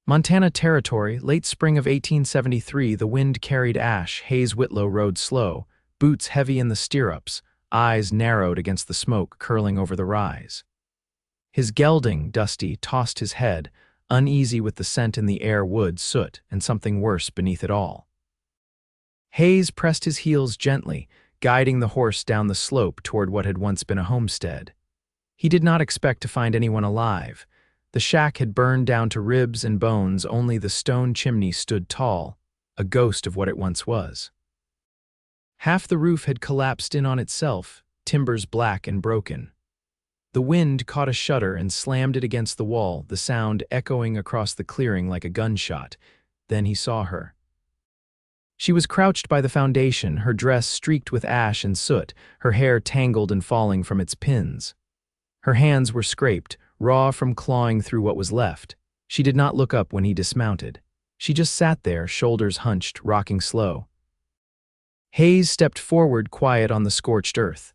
Montana Territory, late spring of 1873, the wind carried ash. Whitlow rode slow, boots heavy in the stirrups, eyes narrowed against the smoke curling over the rise. His gelding, Dusty, tossed his head, uneasy with the scent in the air, wood, soot, and something worse beneath it all. Hayes pressed his heels gently, guiding the horse down the slope toward what had once been a homestead. He did not expect to find anyone alive. The shack had burned down to ribs and bones, only the stone chimney stood tall, a ghost of what it once was. Half the roof had collapsed in on itself, timbers black and broken. The wind caught a shutter and slammed it against the wall, the sound echoing across the clearing like a gunshot. Then he saw her. She was crouched by the foundation, her dress streaked with ash and soot, her hair tangled and falling from its pins. Her hands were scraped, raw from clawing through what was left. She did not look up when he dismounted. She just sat there, shoulders hunched, rocking slow. Hayes stepped forward, quiet on the scorched earth.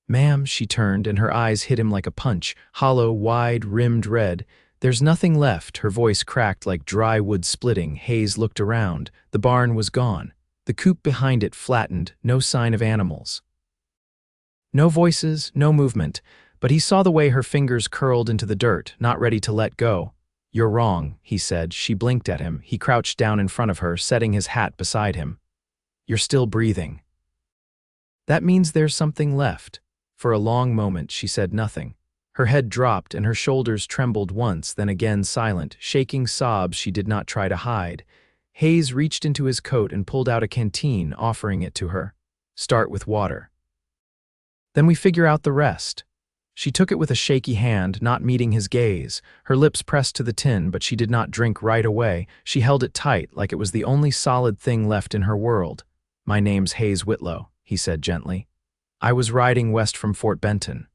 "Ma'am," she turned, and her eyes hit him like a punch, hollow, wide, rimmed red. "There's nothing left," her voice cracked like dry wood splitting. Hayes looked around. The barn was gone. The coop behind it flattened, no sign of animals. No voices, no movement, but he saw the way her fingers curled into the dirt, not ready to let go. "You're wrong," he said. She blinked at him. He crouched down in front of her, setting his hat beside him. "You're still breathing. That means there's something left." For a long moment she said nothing. Her head dropped and her shoulders trembled once, then again silent, shaking sobs she did not try to hide. Hayes reached into his coat and pulled out a canteen, offering it to her. "Start with water. Then we figure out the rest." She took it with a shaky hand, not meeting his gaze. Her lips pressed to the tin, but she did not drink right away. She held it tight, like it was the only solid thing left in her world. "My name's Hayes Whitlow," he said gently. "I was riding west from Fort Benton.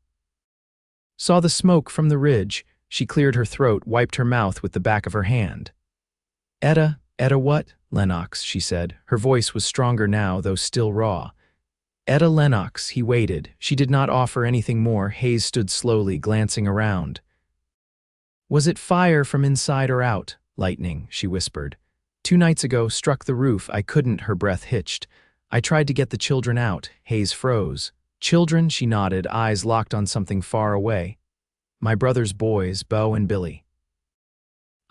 Saw the smoke from the ridge." She cleared her throat, wiped her mouth with the back of her hand. Etta what? Lennox," she said. Her voice was stronger now, though still raw. "Etta Lennox." He waited. She did not offer anything more. Hayes stood slowly, glancing around. "Was it fire from inside or out?" "Lightning," she whispered. "2 nights ago, struck the roof. I couldn't," her breath hitched. "I tried to get the children out." Hayes froze. "Children?" She nodded, eyes locked on something far away. "My brother's boys, Beau and Billy.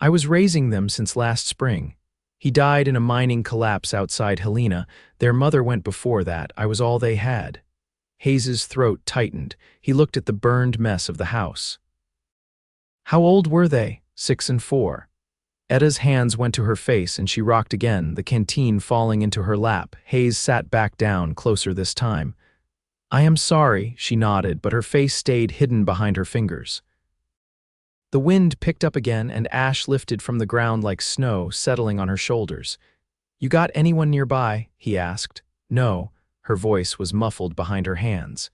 I was raising them since last spring. He died in a mining collapse outside Helena. Their mother went before that. I was all they had." Hayes's throat tightened. He looked at the burned mess of the house. "How old were they?" 6 and 4. Etta's hands went to her face and she rocked again, the canteen falling into her lap. Hayes sat back down, closer this time. "I am sorry," she nodded, but her face stayed hidden behind her fingers. The wind picked up again and ash lifted from the ground like snow, settling on her shoulders. "You got anyone nearby?" he asked. "No." Her voice was muffled behind her hands.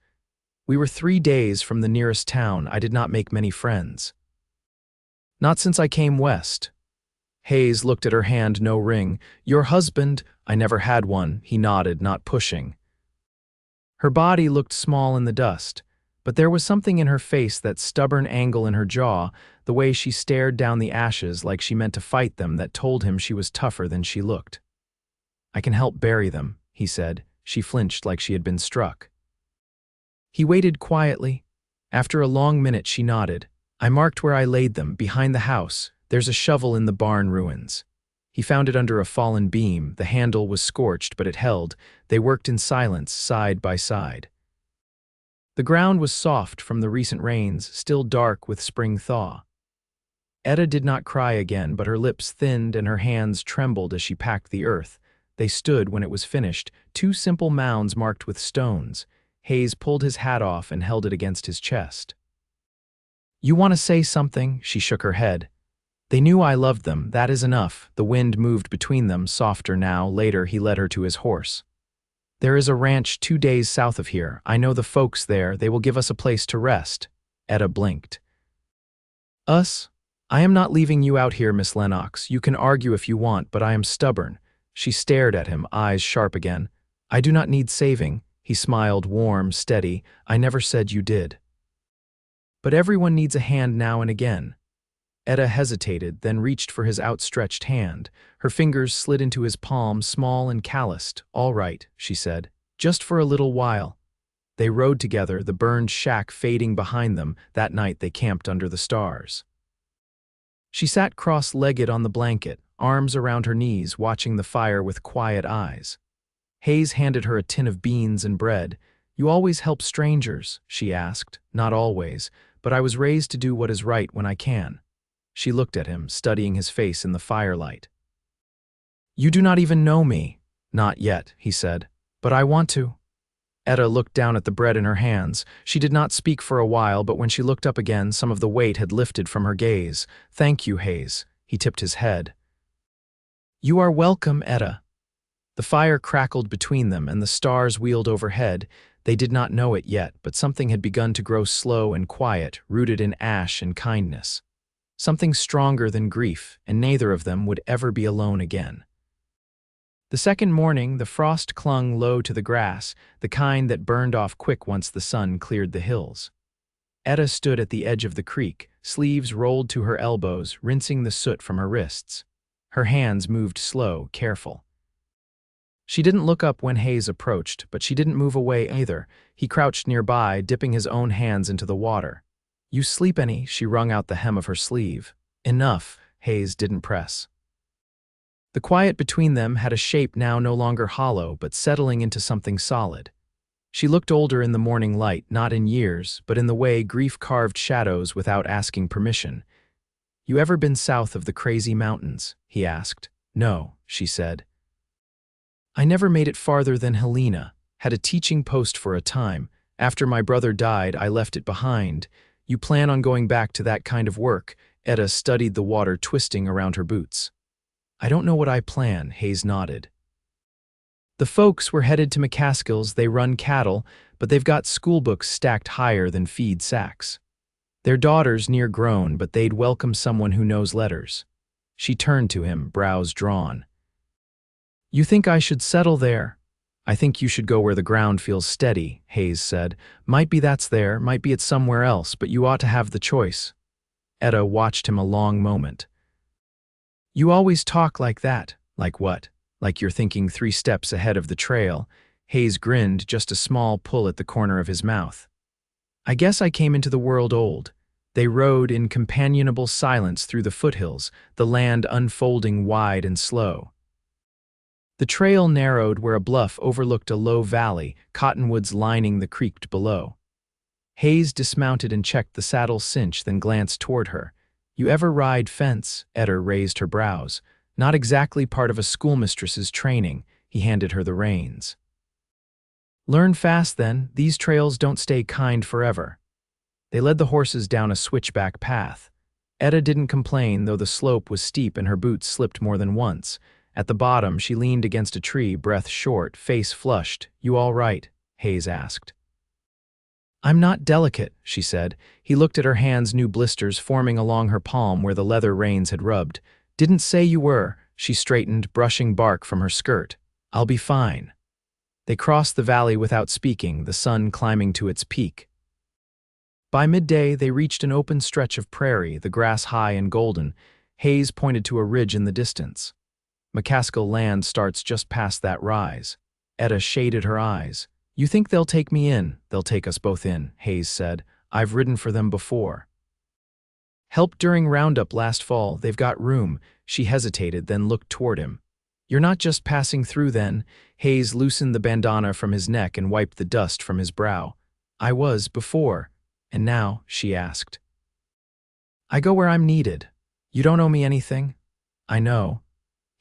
"We were 3 days from the nearest town. I did not make many friends. Not since I came west." Hayes looked at her hand, no ring. "Your husband?" "I never had one." He nodded, not pushing. Her body looked small in the dust, but there was something in her face, that stubborn angle in her jaw, the way she stared down the ashes like she meant to fight them, that told him she was tougher than she looked. "I can help bury them," he said. She flinched like she had been struck. He waited quietly. After a long minute she nodded. "I marked where I laid them, behind the house. There's a shovel in the barn ruins." He found it under a fallen beam. The handle was scorched, but it held. They worked in silence, side by side. The ground was soft from the recent rains, still dark with spring thaw. Etta did not cry again, but her lips thinned and her hands trembled as she packed the earth. They stood when it was finished, 2 simple mounds marked with stones. Hayes pulled his hat off and held it against his chest. "You want to say something?" She shook her head. "They knew I loved them. That is enough." The wind moved between them, softer now. Later he led her to his horse. "There is a ranch 2 days south of here. I know the folks there. They will give us a place to rest." Etta blinked. "Us? I am not leaving you out here, Miss Lennox. You can argue if you want, but I am stubborn." She stared at him, eyes sharp again. "I do not need saving." He smiled, warm, steady. "I never said you did. But everyone needs a hand now and again." Etta hesitated, then reached for his outstretched hand. Her fingers slid into his palm, small and calloused. "All right," she said. "Just for a little while." They rode together, the burned shack fading behind them. That night they camped under the stars. She sat cross-legged on the blanket, arms around her knees, watching the fire with quiet eyes. Hayes handed her a tin of beans and bread. "You always help strangers?" she asked. "Not always, but I was raised to do what is right when I can." She looked at him, studying his face in the firelight. "You do not even know me." "Not yet," he said. "But I want to." Etta looked down at the bread in her hands. She did not speak for a while, but when she looked up again, some of the weight had lifted from her gaze. "Thank you, Hayes." He tipped his head. "You are welcome, Etta." The fire crackled between them, and the stars wheeled overhead. They did not know it yet, but something had begun to grow slow and quiet, rooted in ash and kindness. Something stronger than grief, and neither of them would ever be alone again. The second morning, the frost clung low to the grass, the kind that burned off quick once the sun cleared the hills. Etta stood at the edge of the creek, sleeves rolled to her elbows, rinsing the soot from her wrists. Her hands moved slow, careful. She didn't look up when Hayes approached, but she didn't move away either. He crouched nearby, dipping his own hands into the water. "You sleep any?" She wrung out the hem of her sleeve. "Enough." Hayes didn't press. The quiet between them had a shape now no longer hollow, but settling into something solid. She looked older in the morning light, not in years, but in the way grief carved shadows without asking permission. "You ever been south of the crazy mountains?" he asked. "No," she said. "I never made it farther than Helena. Had a teaching post for a time. After my brother died, I left it behind. You plan on going back to that kind of work?" Etta studied the water twisting around her boots. "I don't know what I plan," Hayes nodded. "The folks were headed to McCaskill's. They run cattle, but they've got schoolbooks stacked higher than feed sacks. Their daughter's near grown, but they'd welcome someone who knows letters." She turned to him, brows drawn. "You think I should settle there?" "I think you should go where the ground feels steady," Hayes said. "Might be that's there, might be it's somewhere else, but you ought to have the choice." Etta watched him a long moment. "You always talk like that." "Like what?" "Like you're thinking 3 steps ahead of the trail." Hayes grinned, just a small pull at the corner of his mouth. "I guess I came into the world old." They rode in companionable silence through the foothills, the land unfolding wide and slow. The trail narrowed where a bluff overlooked a low valley, cottonwoods lining the creek below. Hayes dismounted and checked the saddle's cinch, then glanced toward her. "You ever ride fence?" Etta raised her brows. "Not exactly part of a schoolmistress's training." He handed her the reins. "Learn fast then. These trails don't stay kind forever." They led the horses down a switchback path. Etta didn't complain, though the slope was steep and her boots slipped more than once. At the bottom, she leaned against a tree, breath short, face flushed. "You all right?" Hayes asked. "I'm not delicate," she said. He looked at her hands, new blisters forming along her palm where the leather reins had rubbed. "Didn't say you were." She straightened, brushing bark from her skirt. "I'll be fine." They crossed the valley without speaking, the sun climbing to its peak. By midday, they reached an open stretch of prairie, the grass high and golden. Hayes pointed to a ridge in the distance. "McCaskill land starts just past that rise." Etta shaded her eyes. "You think they'll take me in?" "They'll take us both in," Hayes said. "I've ridden for them before. Helped during Roundup last fall. They've got room." She hesitated, then looked toward him. "You're not just passing through then?" Hayes loosened the bandana from his neck and wiped the dust from his brow. "I was before." "And now?" she asked. "I go where I'm needed." "You don't owe me anything." "I know."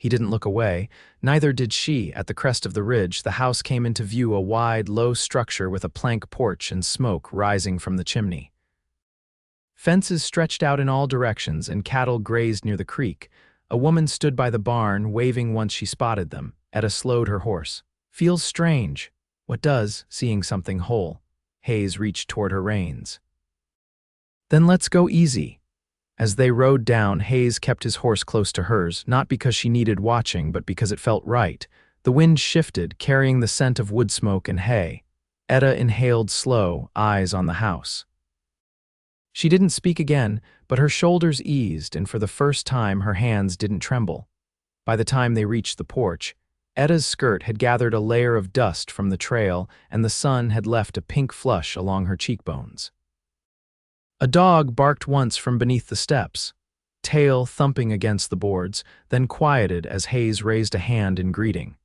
He didn't look away. Neither did she. At the crest of the ridge, the house came into view, a wide, low structure with a plank porch and smoke rising from the chimney. Fences stretched out in all directions, and cattle grazed near the creek. A woman stood by the barn, waving once she spotted them. Etta slowed her horse. "Feels strange." "What does?" Seeing something whole. Hayes reached toward her reins. "Then let's go easy." As they rode down, Hayes kept his horse close to hers, not because she needed watching, but because it felt right. The wind shifted, carrying the scent of wood smoke and hay. Etta inhaled slow, eyes on the house. She didn't speak again, but her shoulders eased, and for the first time her hands didn't tremble. By the time they reached the porch, Etta's skirt had gathered a layer of dust from the trail, and the sun had left a pink flush along her cheekbones. A dog barked once from beneath the steps, tail thumping against the boards, then quieted as Hayes raised a hand in greeting.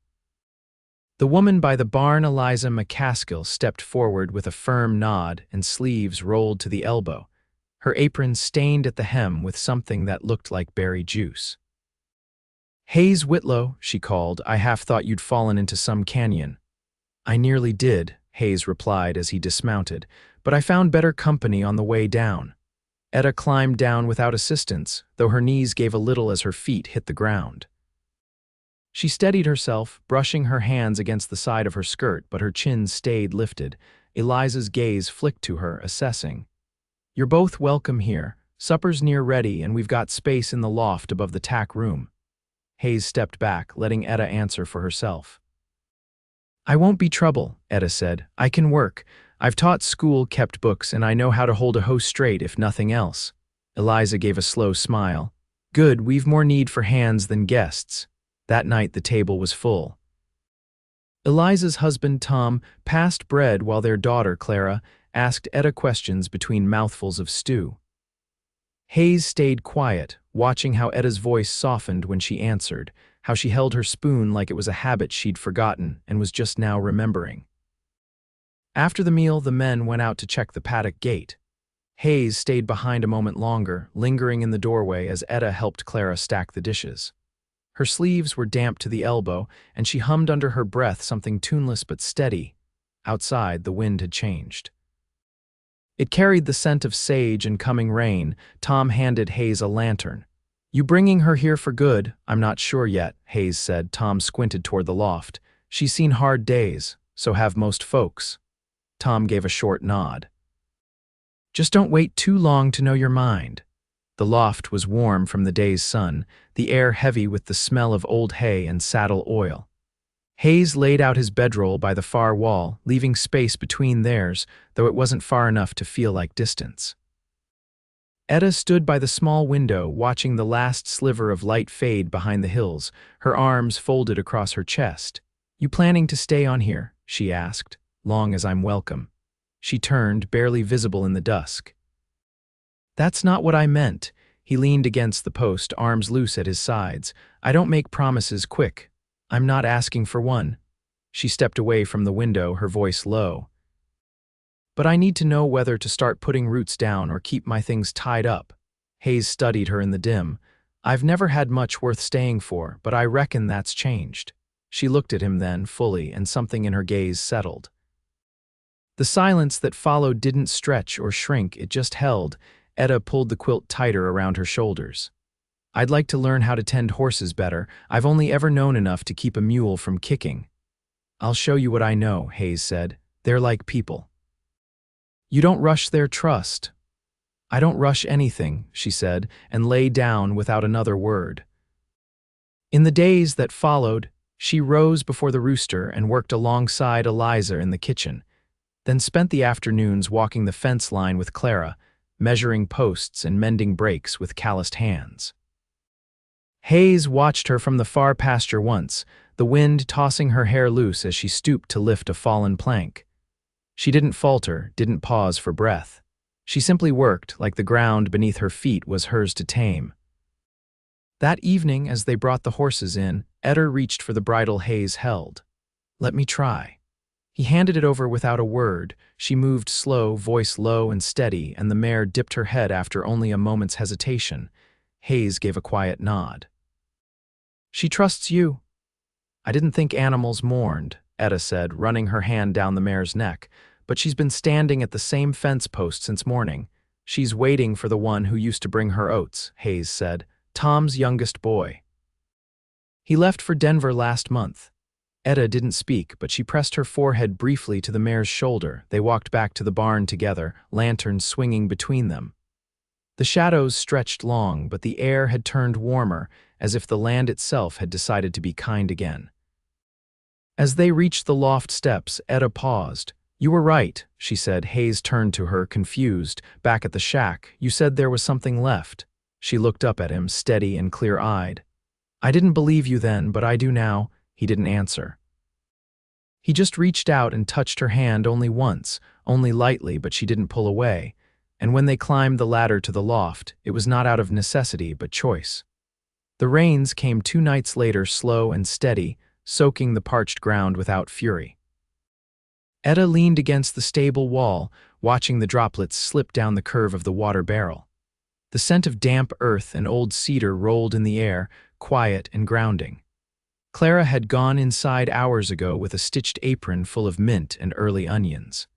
The woman by the barn, Eliza McCaskill, stepped forward with a firm nod and sleeves rolled to the elbow, her apron stained at the hem with something that looked like berry juice. "Hayes Whitlow," she called, "I half thought you'd fallen into some canyon." "I nearly did," Hayes replied as he dismounted, "but I found better company on the way down." Etta climbed down without assistance, though her knees gave a little as her feet hit the ground. She steadied herself, brushing her hands against the side of her skirt, but her chin stayed lifted. Eliza's gaze flicked to her, assessing. "You're both welcome here. Supper's near ready, and we've got space in the loft above the tack room." Hayes stepped back, letting Etta answer for herself. "I won't be trouble," Etta said. "I can work. I've taught school, kept books, and I know how to hold a hoe straight if nothing else." Eliza gave a slow smile. "Good, we've more need for hands than guests." That night the table was full. Eliza's husband, Tom, passed bread while their daughter, Clara, asked Etta questions between mouthfuls of stew. Hayes stayed quiet, watching how Etta's voice softened when she answered, how she held her spoon like it was a habit she'd forgotten and was just now remembering. After the meal, the men went out to check the paddock gate. Hayes stayed behind a moment longer, lingering in the doorway as Etta helped Clara stack the dishes. Her sleeves were damp to the elbow, and she hummed under her breath something tuneless but steady. Outside, the wind had changed. It carried the scent of sage and coming rain. Tom handed Hayes a lantern. "You bringing her here for good?" "I'm not sure yet," Hayes said. Tom squinted toward the loft. "She's seen hard days, so have most folks." Tom gave a short nod. "Just don't wait too long to know your mind." The loft was warm from the day's sun, the air heavy with the smell of old hay and saddle oil. Hayes laid out his bedroll by the far wall, leaving space between theirs, though it wasn't far enough to feel like distance. Etta stood by the small window, watching the last sliver of light fade behind the hills, her arms folded across her chest. "You planning to stay on here?" she asked. "Long as I'm welcome." She turned, barely visible in the dusk. "That's not what I meant." He leaned against the post, arms loose at his sides. "I don't make promises quick. I'm not asking for one." She stepped away from the window, her voice low. "But I need to know whether to start putting roots down or keep my things tied up." Hayes studied her in the dim. "I've never had much worth staying for, but I reckon that's changed." She looked at him then, fully, and something in her gaze settled. The silence that followed didn't stretch or shrink, it just held. Etta pulled the quilt tighter around her shoulders. "I'd like to learn how to tend horses better. I've only ever known enough to keep a mule from kicking." "I'll show you what I know," Hayes said. "They're like people. You don't rush their trust." "I don't rush anything," she said, and lay down without another word. In the days that followed, she rose before the rooster and worked alongside Eliza in the kitchen, then spent the afternoons walking the fence line with Clara, measuring posts and mending breaks with calloused hands. Hayes watched her from the far pasture once, the wind tossing her hair loose as she stooped to lift a fallen plank. She didn't falter, didn't pause for breath. She simply worked like the ground beneath her feet was hers to tame. That evening, as they brought the horses in, Etta reached for the bridle Hayes held. "Let me try." He handed it over without a word. She moved slow, voice low and steady, and the mare dipped her head after only a moment's hesitation. Hayes gave a quiet nod. "She trusts you." "I didn't think animals mourned," Etta said, running her hand down the mare's neck. "But she's been standing at the same fence post since morning. She's waiting for the one who used to bring her oats," Hayes said. "Tom's youngest boy. He left for Denver last month." Etta didn't speak, but she pressed her forehead briefly to the mare's shoulder. They walked back to the barn together, lanterns swinging between them. The shadows stretched long, but the air had turned warmer, as if the land itself had decided to be kind again. As they reached the loft steps, Etta paused. You were right, she said. Hayes turned to her, confused. Back at the shack, you said there was something left. She looked up at him, steady and clear-eyed. I didn't believe you then, but I do now. He didn't answer. He just reached out and touched her hand only once, only lightly, but she didn't pull away. And when they climbed the ladder to the loft, it was not out of necessity but choice. The rains came 2 nights later, slow and steady, soaking the parched ground without fury. Etta leaned against the stable wall, watching the droplets slip down the curve of the water barrel. The scent of damp earth and old cedar rolled in the air, quiet and grounding. Clara had gone inside hours ago with a stitched apron full of mint and early onions.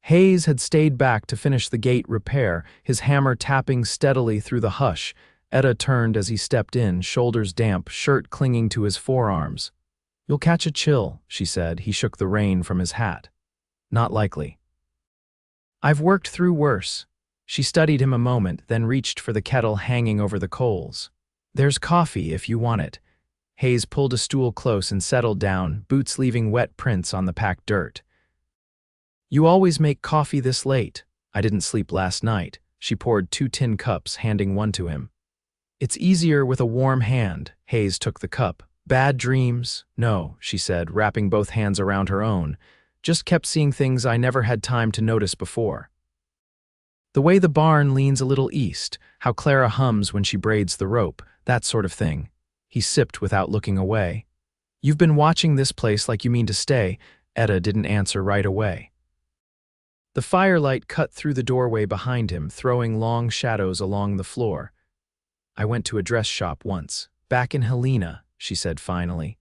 Hayes had stayed back to finish the gate repair, his hammer tapping steadily through the hush. Etta turned as he stepped in, shoulders damp, shirt clinging to his forearms. You'll catch a chill, she said. He shook the rain from his hat. Not likely. I've worked through worse. She studied him a moment, then reached for the kettle hanging over the coals. There's coffee if you want it. Hayes pulled a stool close and settled down, boots leaving wet prints on the packed dirt. You always make coffee this late. I didn't sleep last night. She poured 2 tin cups, handing one to him. It's easier with a warm hand. Hayes took the cup. Bad dreams? No, she said, wrapping both hands around her own. Just kept seeing things I never had time to notice before. The way the barn leans a little east, how Clara hums when she braids the rope, that sort of thing. He sipped without looking away. You've been watching this place like you mean to stay. Etta didn't answer right away. The firelight cut through the doorway behind him, throwing long shadows along the floor. I went to a dress shop once, back in Helena, she said finally.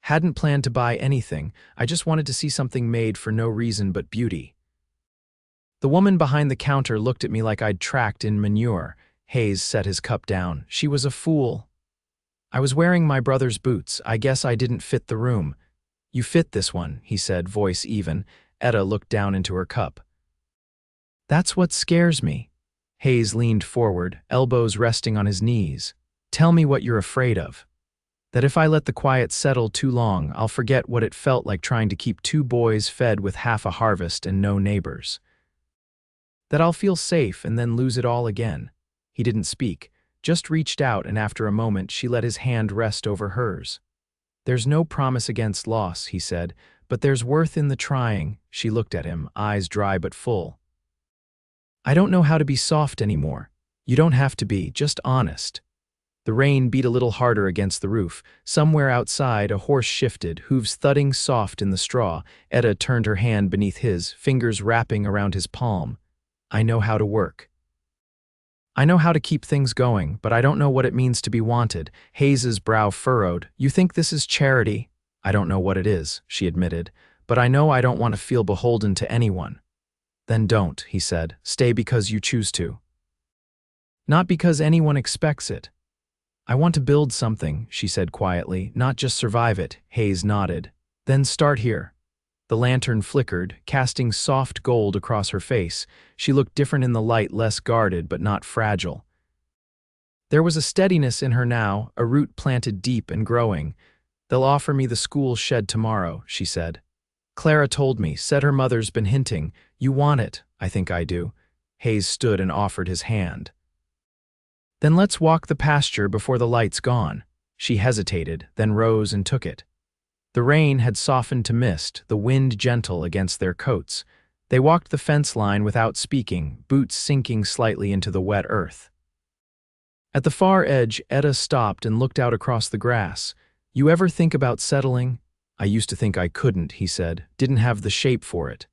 Hadn't planned to buy anything, I just wanted to see something made for no reason but beauty. The woman behind the counter looked at me like I'd tracked in manure. Hayes set his cup down. She was a fool. I was wearing my brother's boots. I guess I didn't fit the room. You fit this one, he said, voice even. Etta looked down into her cup. That's what scares me. Hayes leaned forward, elbows resting on his knees. Tell me what you're afraid of. That if I let the quiet settle too long, I'll forget what it felt like trying to keep 2 boys fed with half a harvest and no neighbors. That I'll feel safe and then lose it all again. He didn't speak, just reached out, and after a moment she let his hand rest over hers. There's no promise against loss, he said, but there's worth in the trying. She looked at him, eyes dry but full. I don't know how to be soft anymore. You don't have to be, just honest. The rain beat a little harder against the roof. Somewhere outside, a horse shifted, hooves thudding soft in the straw. Etta turned her hand beneath his, fingers wrapping around his palm. I know how to work. I know how to keep things going, but I don't know what it means to be wanted. Hayes's brow furrowed. You think this is charity? I don't know what it is, she admitted, but I know I don't want to feel beholden to anyone. Then don't, he said. Stay because you choose to. Not because anyone expects it. I want to build something, she said quietly, not just survive it. Hayes nodded. Then start here. The lantern flickered, casting soft gold across her face. She looked different in the light, less guarded but not fragile. There was a steadiness in her now, a root planted deep and growing. They'll offer me the school shed tomorrow, she said. Clara told me, said her mother's been hinting. You want it, I think I do. Hayes stood and offered his hand. Then let's walk the pasture before the light's gone. She hesitated, then rose and took it. The rain had softened to mist, the wind gentle against their coats. They walked the fence line without speaking, boots sinking slightly into the wet earth. At the far edge, Etta stopped and looked out across the grass. You ever think about settling? I used to think I couldn't, he said, didn't have the shape for it.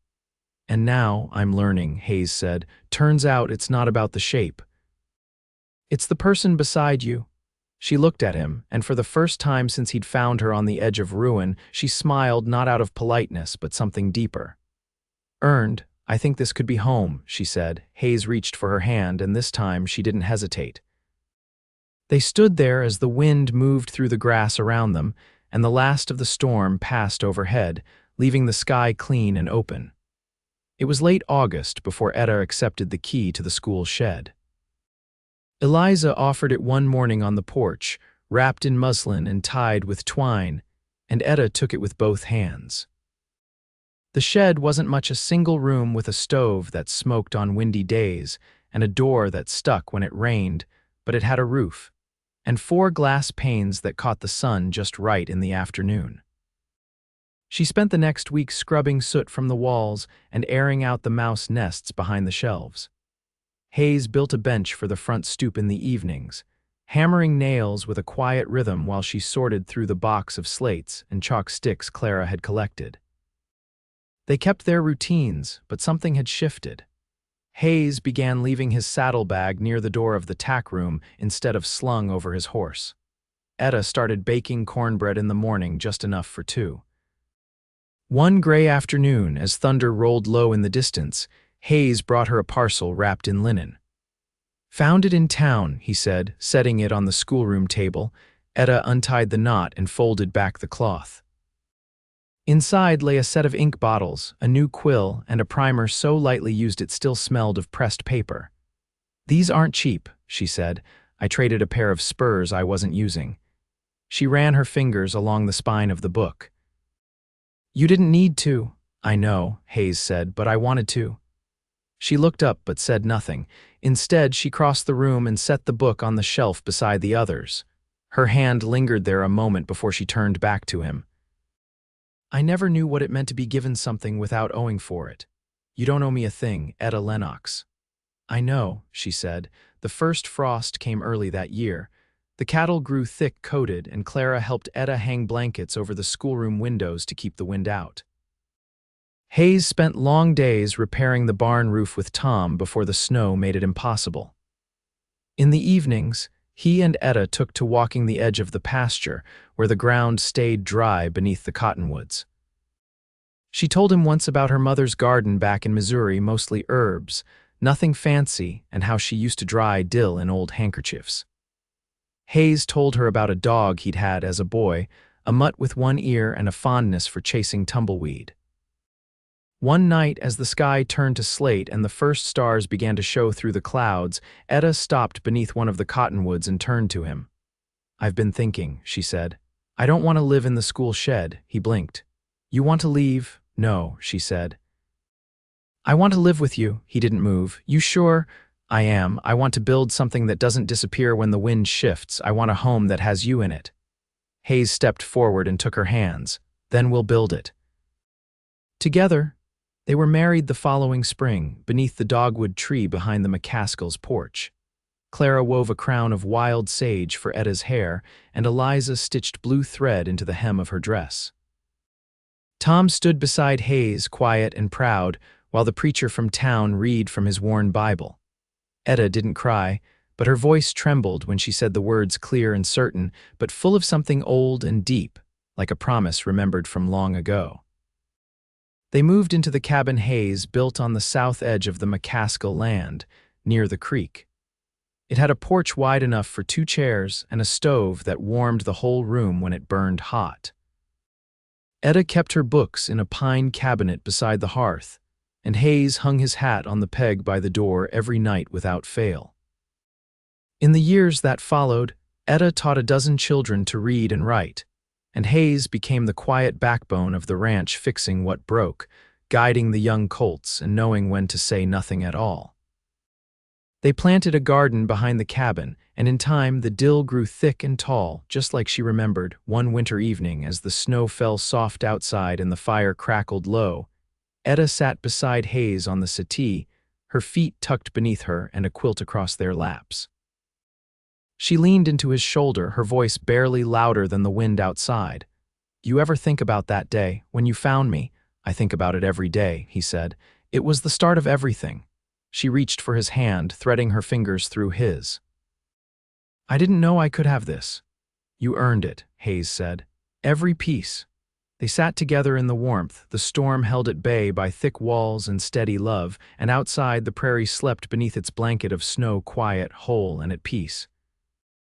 And now I'm learning, Hayes said. Turns out it's not about the shape. It's the person beside you. She looked at him, and for the first time since he'd found her on the edge of ruin, she smiled not out of politeness but something deeper. Earned, I think this could be home, she said. Hayes reached for her hand, and this time she didn't hesitate. They stood there as the wind moved through the grass around them, and the last of the storm passed overhead, leaving the sky clean and open. It was late August before Etta accepted the key to the school shed. Eliza offered it one morning on the porch, wrapped in muslin and tied with twine, and Etta took it with both hands. The shed wasn't much, a single room with a stove that smoked on windy days and a door that stuck when it rained, but it had a roof, and 4 glass panes that caught the sun just right in the afternoon. She spent the next week scrubbing soot from the walls and airing out the mouse nests behind the shelves. Hayes built a bench for the front stoop in the evenings, hammering nails with a quiet rhythm while she sorted through the box of slates and chalk sticks Clara had collected. They kept their routines, but something had shifted. Hayes began leaving his saddlebag near the door of the tack room instead of slung over his horse. Etta started baking cornbread in the morning, just enough for 2. One gray afternoon, as thunder rolled low in the distance, Hayes brought her a parcel wrapped in linen. "Found it in town," he said, setting it on the schoolroom table. Etta untied the knot and folded back the cloth. Inside lay a set of ink bottles, a new quill, and a primer so lightly used it still smelled of pressed paper. "These aren't cheap," she said. "I traded a pair of spurs I wasn't using." She ran her fingers along the spine of the book. "You didn't need to." "I know," Hayes said, "but I wanted to." She looked up but said nothing. Instead, she crossed the room and set the book on the shelf beside the others. Her hand lingered there a moment before she turned back to him. "I never knew what it meant to be given something without owing for it. You don't owe me a thing, Etta Lennox." "I know," she said. The first frost came early that year. The cattle grew thick-coated, and Clara helped Etta hang blankets over the schoolroom windows to keep the wind out. Hayes spent long days repairing the barn roof with Tom before the snow made it impossible. In the evenings, he and Etta took to walking the edge of the pasture, where the ground stayed dry beneath the cottonwoods. She told him once about her mother's garden back in Missouri, mostly herbs, nothing fancy, and how she used to dry dill in old handkerchiefs. Hayes told her about a dog he'd had as a boy, a mutt with one ear and a fondness for chasing tumbleweed. One night, as the sky turned to slate and the first stars began to show through the clouds, Etta stopped beneath one of the cottonwoods and turned to him. "I've been thinking," she said. "I don't want to live in the school shed." He blinked. "You want to leave?" "No," she said. "I want to live with you." He didn't move. "You sure?" "I am. I want to build something that doesn't disappear when the wind shifts. I want a home that has you in it." Hayes stepped forward and took her hands. "Then we'll build it." Together, they were married the following spring, beneath the dogwood tree behind the McCaskill's porch. Clara wove a crown of wild sage for Etta's hair, and Eliza stitched blue thread into the hem of her dress. Tom stood beside Hayes, quiet and proud, while the preacher from town read from his worn Bible. Etta didn't cry, but her voice trembled when she said the words clear and certain, but full of something old and deep, like a promise remembered from long ago. They moved into the cabin Hayes built on the south edge of the McCaskill land, near the creek. It had a porch wide enough for 2 chairs and a stove that warmed the whole room when it burned hot. Etta kept her books in a pine cabinet beside the hearth, and Hayes hung his hat on the peg by the door every night without fail. In the years that followed, Etta taught a dozen children to read and write, and Hayes became the quiet backbone of the ranch, fixing what broke, guiding the young colts, and knowing when to say nothing at all. They planted a garden behind the cabin, and in time the dill grew thick and tall, just like she remembered. One winter evening, as the snow fell soft outside and the fire crackled low, Etta sat beside Hayes on the settee, her feet tucked beneath her and a quilt across their laps. She leaned into his shoulder, her voice barely louder than the wind outside. "You ever think about that day, when you found me?" "I think about it every day," he said. "It was the start of everything." She reached for his hand, threading her fingers through his. "I didn't know I could have this." "You earned it," Hayes said. "Every piece." They sat together in the warmth, the storm held at bay by thick walls and steady love, and outside the prairie slept beneath its blanket of snow, quiet, whole, and at peace.